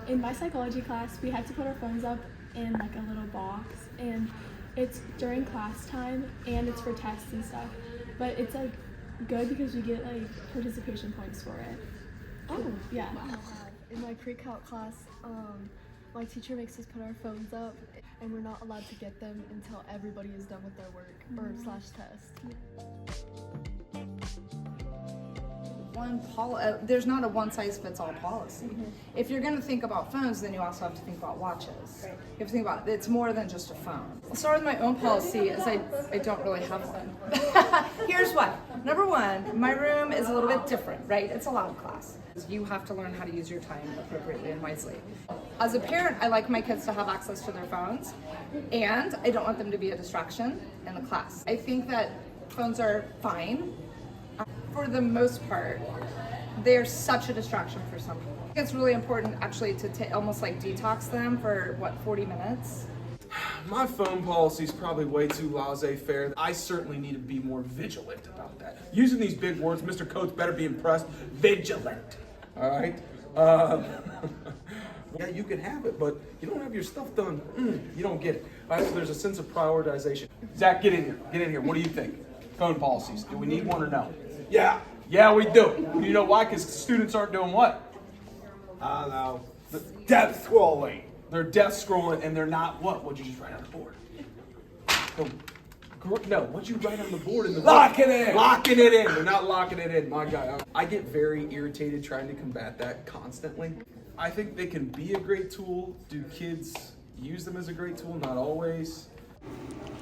In my psychology class, we had to put our phones up in like a little box, and it's during class time, and it's for tests and stuff. But it's like good because we get like participation points for it. Oh, yeah. Wow. In my pre-calc class, my teacher makes us put our phones up, and we're not allowed to get them until everybody is done with their work or slash test. There's not a one-size-fits-all policy. If you're going to think about phones, then you also have to think about watches. Right. You have to think about it's more than just a phone. I'll start with my own policy, as I don't really have one. Here's why. Number one, my room is a little bit different, right? It's a lab class. You have to learn how to use your time appropriately and wisely. As a parent, I like my kids to have access to their phones, and I don't want them to be a distraction in the class. I think that phones are fine. For the most part, they're such a distraction for some people. I think it's really important actually to almost like detox them for 40 minutes. My phone policy is probably way too laissez-faire. I certainly need to be more vigilant about that. Using these big words, Mr. Coates better be impressed. Vigilant, all right? Yeah, you can have it, but you don't have your stuff done. You don't get it. All right, so there's a sense of prioritization. Zach, get in here. Get in here. What do you think? Phone policies. Do we need one or no? Yeah, we do. You know why? Because students aren't doing what? I don't know. Death scrolling. They're death scrolling, and they're not what? What'd you just write on the board? No, what'd you write on the board? Locking it in. Locking it in. They're not locking it in. My God. I get very irritated trying to combat that constantly. I think they can be a great tool. Do kids use them as a great tool? Not always.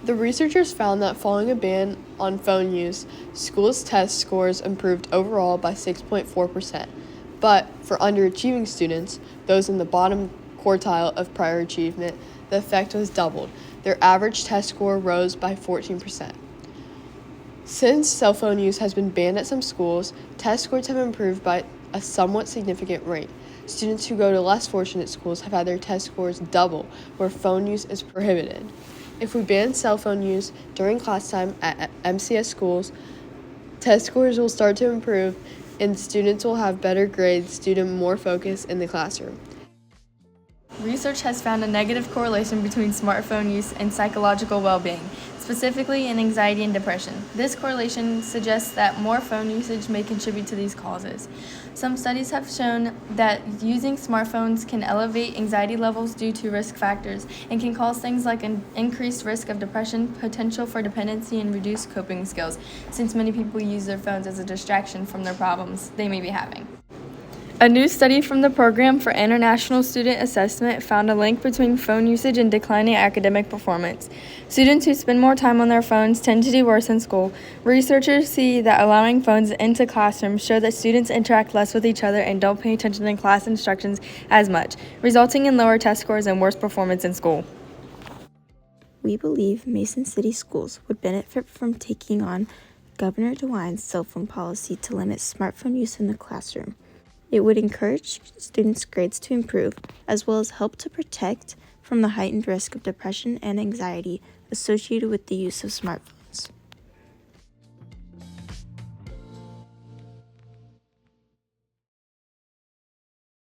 The researchers found that following a ban on phone use, schools' test scores improved overall by 6.4%. But for underachieving students, those in the bottom quartile of prior achievement, the effect was doubled. Their average test score rose by 14%. Since cell phone use has been banned at some schools, test scores have improved by a somewhat significant rate. Students who go to less fortunate schools have had their test scores double, where phone use is prohibited. If we ban cell phone use during class time at MCS schools, test scores will start to improve and students will have better grades due to more focus in the classroom. Research has found a negative correlation between smartphone use and psychological well-being, specifically in anxiety and depression. This correlation suggests that more phone usage may contribute to these causes. Some studies have shown that using smartphones can elevate anxiety levels due to risk factors and can cause things like an increased risk of depression, potential for dependency, and reduced coping skills, since many people use their phones as a distraction from their problems they may be having. A new study from the Program for International Student Assessment found a link between phone usage and declining academic performance. Students who spend more time on their phones tend to do worse in school. Researchers see that allowing phones into classrooms show that students interact less with each other and don't pay attention to class instructions as much, resulting in lower test scores and worse performance in school. We believe Mason City schools would benefit from taking on Governor DeWine's cell phone policy to limit smartphone use in the classroom. It would encourage students' grades to improve, as well as help to protect from the heightened risk of depression and anxiety associated with the use of smartphones.